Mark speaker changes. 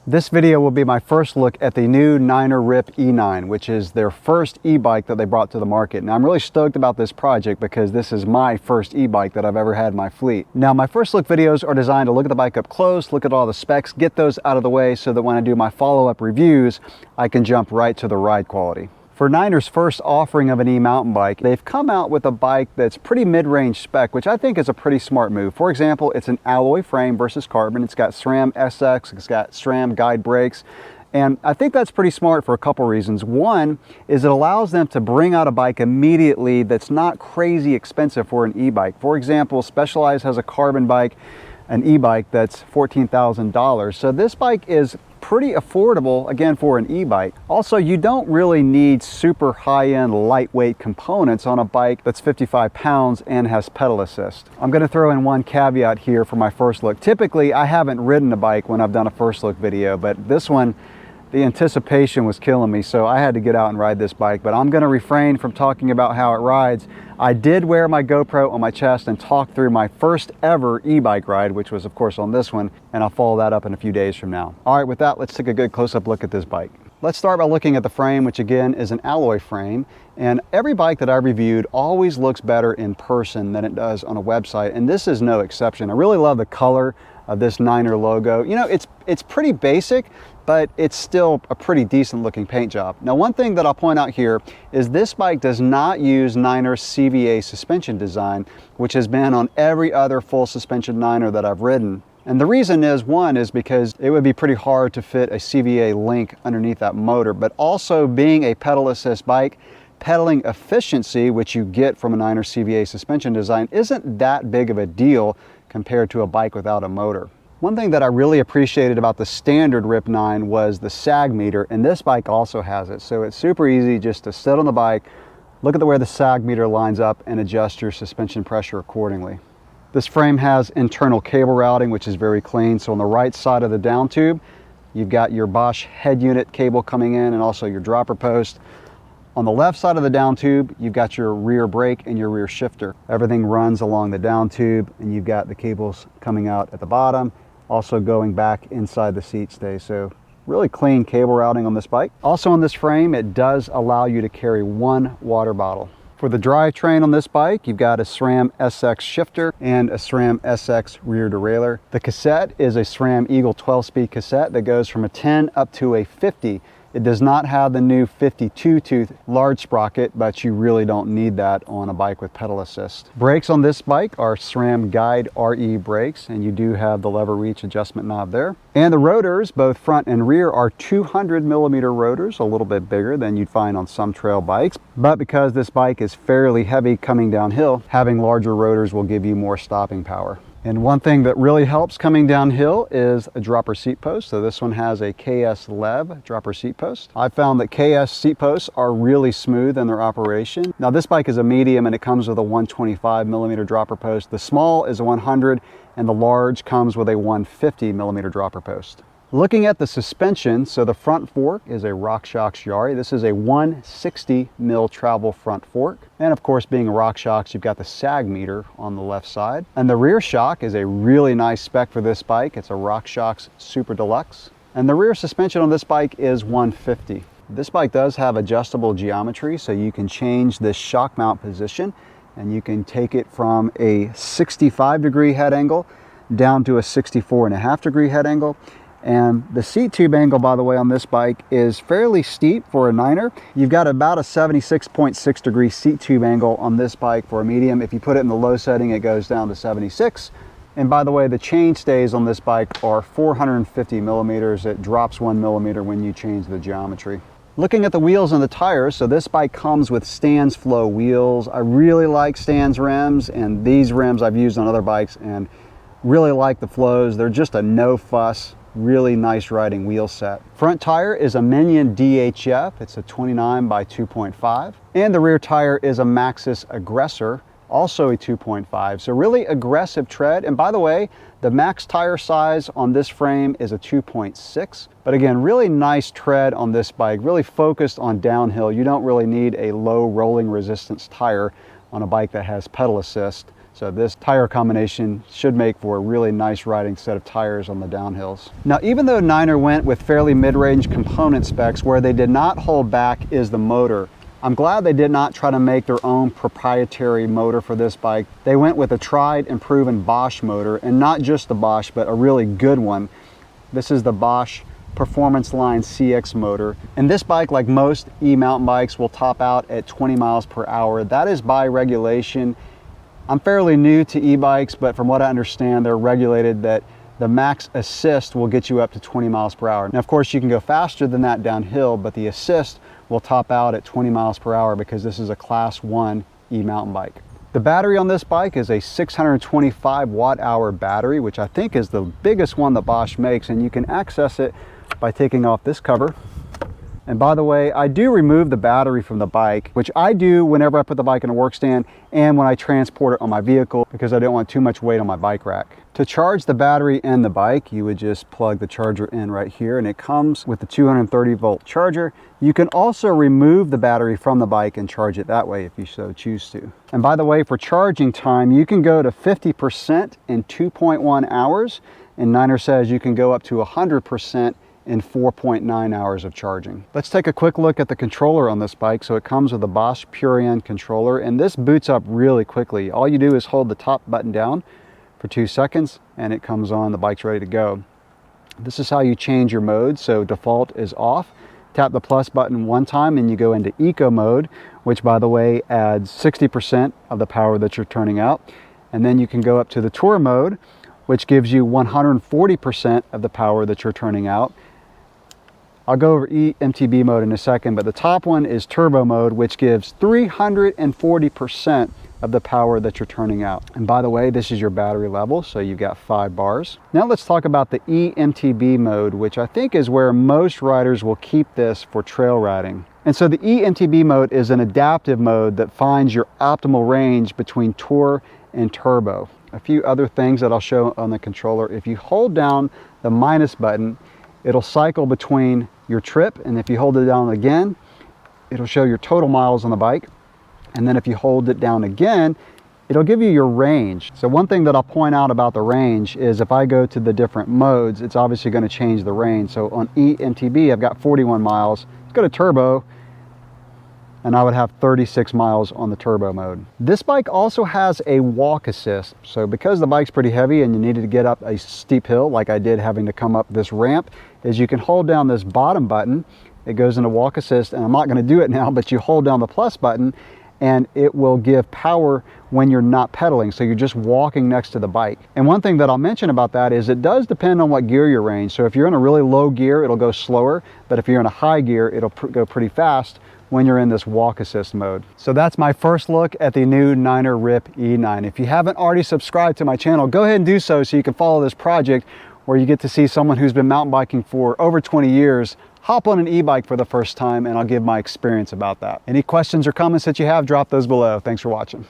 Speaker 1: This video will be my first look at the new Niner Rip E9, which is their first e-bike that they brought to the market. Now I'm really stoked about this project because this is my first e-bike that I've ever had in my fleet. Now my first look videos are designed to look at the bike up close, look at all the specs, get those out of the way so that when I do my follow-up reviews, I can jump right to the ride quality. For Niner's first offering of an e-mountain bike, they've come out with a bike that's pretty mid-range spec, which I think is a pretty smart move. For example, it's an alloy frame versus carbon. It's got SRAM SX, it's got SRAM guide brakes, and I think that's pretty smart for a couple reasons. One is it allows them to bring out a bike immediately that's not crazy expensive for an e-bike. For example, Specialized has a carbon bike, an e-bike that's $14,000. So this bike is pretty affordable, again, for an e-bike. Also, you don't really need super high-end lightweight components on a bike that's 55 pounds and has pedal assist. I'm going to throw in one caveat here for my first look. Typically, I haven't ridden a bike when I've done a first look video, but this one, the anticipation was killing me, so I had to get out and ride this bike. But I'm going to refrain from talking about how it rides. I did wear my GoPro on my chest and talk through my first ever e-bike ride, which was of course on this one, and I'll follow that up in a few days from now. All right, with that, let's take a good close-up look at this bike. Let's start by looking at the frame, which again is an alloy frame, and every bike that I reviewed always looks better in person than it does on a website, and this is no exception. I really love the color of this Niner logo. You know, it's pretty basic, but it's still a pretty decent looking paint job. Now, one thing that I'll point out here is this bike does not use Niner's CVA suspension design, which has been on every other full suspension Niner that I've ridden. And the reason is, one is because it would be pretty hard to fit a CVA link underneath that motor, but also being a pedal assist bike, pedaling efficiency, which you get from a Niner CVA suspension design, isn't that big of a deal compared to a bike without a motor. One thing that I really appreciated about the standard Rip 9 was the Sag Meter, and this bike also has it. So it's super easy just to sit on the bike, look at the way the Sag Meter lines up, and adjust your suspension pressure accordingly. This frame has internal cable routing, which is very clean. So on the right side of the down tube, you've got your Bosch head unit cable coming in and also your dropper post. On the left side of the down tube, you've got your rear brake and your rear shifter. Everything runs along the down tube, and you've got the cables coming out at the bottom, also going back inside the seat stay. So really clean cable routing on this bike. Also on this frame, it does allow you to carry one water bottle. For the drivetrain on this bike, you've got a SRAM SX shifter and a SRAM SX rear derailleur. The cassette is a SRAM Eagle 12-speed cassette that goes from a 10 up to a 50. It does not have the new 52-tooth large sprocket, but you really don't need that on a bike with pedal assist. Brakes on this bike are SRAM Guide RE brakes, and you do have the lever reach adjustment knob there. And the rotors, both front and rear, are 200mm rotors, a little bit bigger than you'd find on some trail bikes. But because this bike is fairly heavy coming downhill, having larger rotors will give you more stopping power. And one thing that really helps coming downhill is a dropper seat post. So this one has a KS Lev dropper seat post. I found that KS seat posts are really smooth in their operation. Now this bike is a medium and it comes with a 125mm dropper post. The small is a 100 and the large comes with a 150mm dropper post. Looking at the suspension, so the front fork is a RockShox Yari. This is a 160mm travel front fork. And of course, being a RockShox, you've got the Sag Meter on the left side. And the rear shock is a really nice spec for this bike. It's a RockShox Super Deluxe. And the rear suspension on this bike is 150. This bike does have adjustable geometry, so you can change this shock mount position and you can take it from a 65-degree head angle down to a 64.5-degree head angle. And the seat tube angle, by the way, on this bike is fairly steep for a Niner. You've got about a 76.6 degree seat tube angle on this bike for a medium. If you put it in the low setting, it goes down to 76. And by the way, the chain stays on this bike are 450mm. It drops 1mm when you change the geometry. Looking at the wheels and the tires, so this bike comes with Stans Flow wheels. I really like Stans rims, and these rims I've used on other bikes and really like the flows. They're just a no fuss, really nice riding wheel set. Front tire is a Minion DHF. It's a 29 by 2.5. And the rear tire is a Maxxis Aggressor, also a 2.5. So really aggressive tread. And by the way, the max tire size on this frame is a 2.6. But again, really nice tread on this bike, really focused on downhill. You don't really need a low rolling resistance tire on a bike that has pedal assist. So this tire combination should make for a really nice riding set of tires on the downhills. Now, even though Niner went with fairly mid-range component specs, where they did not hold back is the motor. I'm glad they did not try to make their own proprietary motor for this bike. They went with a tried and proven Bosch motor, and not just the Bosch, but a really good one. This is the Bosch Performance Line CX motor. And this bike, like most e-mountain bikes, will top out at 20 miles per hour. That is by regulation. I'm fairly new to e-bikes, but from what I understand, they're regulated that the max assist will get you up to 20 miles per hour. Now, of course, you can go faster than that downhill, but the assist will top out at 20 miles per hour because this is a Class 1 e-mountain bike. The battery on this bike is a 625 watt-hour battery, which I think is the biggest one that Bosch makes, and you can access it by taking off this cover. And by the way, I do remove the battery from the bike, which I do whenever I put the bike in a work stand and when I transport it on my vehicle, because I don't want too much weight on my bike rack. To charge the battery in the bike, you would just plug the charger in right here, and it comes with the 230 volt charger. You can also remove the battery from the bike and charge it that way if you so choose to. And by the way, for charging time, you can go to 50% in 2.1 hours, and Niner says you can go up to 100% in 4.9 hours of charging. Let's take a quick look at the controller on this bike. So it comes with a Bosch Purion controller, and this boots up really quickly. All you do is hold the top button down for 2 seconds and it comes on, the bike's ready to go. This is how you change your mode. So default is off. Tap the plus button one time and you go into eco mode, which by the way adds 60% of the power that you're turning out. And then you can go up to the tour mode, which gives you 140% of the power that you're turning out. I'll go over Emtb mode in a second, but the top one is turbo mode, which gives 340% of the power that you're turning out. And by the way, this is your battery level, so you've got 5 bars. Now let's talk about the Emtb mode, which I think is where most riders will keep this for trail riding. And so the Emtb mode is an adaptive mode that finds your optimal range between tour and turbo. A few other things that I'll show on the controller: if you hold down the minus button, it'll cycle between your trip, and if you hold it down again, it'll show your total miles on the bike. And then if you hold it down again, it'll give you your range. So one thing that I'll point out about the range is if I go to the different modes, it's obviously going to change the range. So on Emtb, I've got 41 miles. Let's go to turbo, and I would have 36 miles on the turbo mode. This bike also has a walk assist. So because the bike's pretty heavy and you needed to get up a steep hill, like I did having to come up this ramp, is you can hold down this bottom button, it goes into walk assist, and I'm not gonna do it now, but you hold down the plus button and it will give power when you're not pedaling. So you're just walking next to the bike. And one thing that I'll mention about that is it does depend on what gear you're in. So if you're in a really low gear, it'll go slower, but if you're in a high gear, it'll go pretty fast when you're in this walk assist mode. So that's my first look at the new Niner Rip E9. If you haven't already subscribed to my channel, go ahead and do so you can follow this project where you get to see someone who's been mountain biking for over 20 years hop on an e-bike for the first time, and I'll give my experience about that. Any questions or comments that you have, drop those below. Thanks for watching.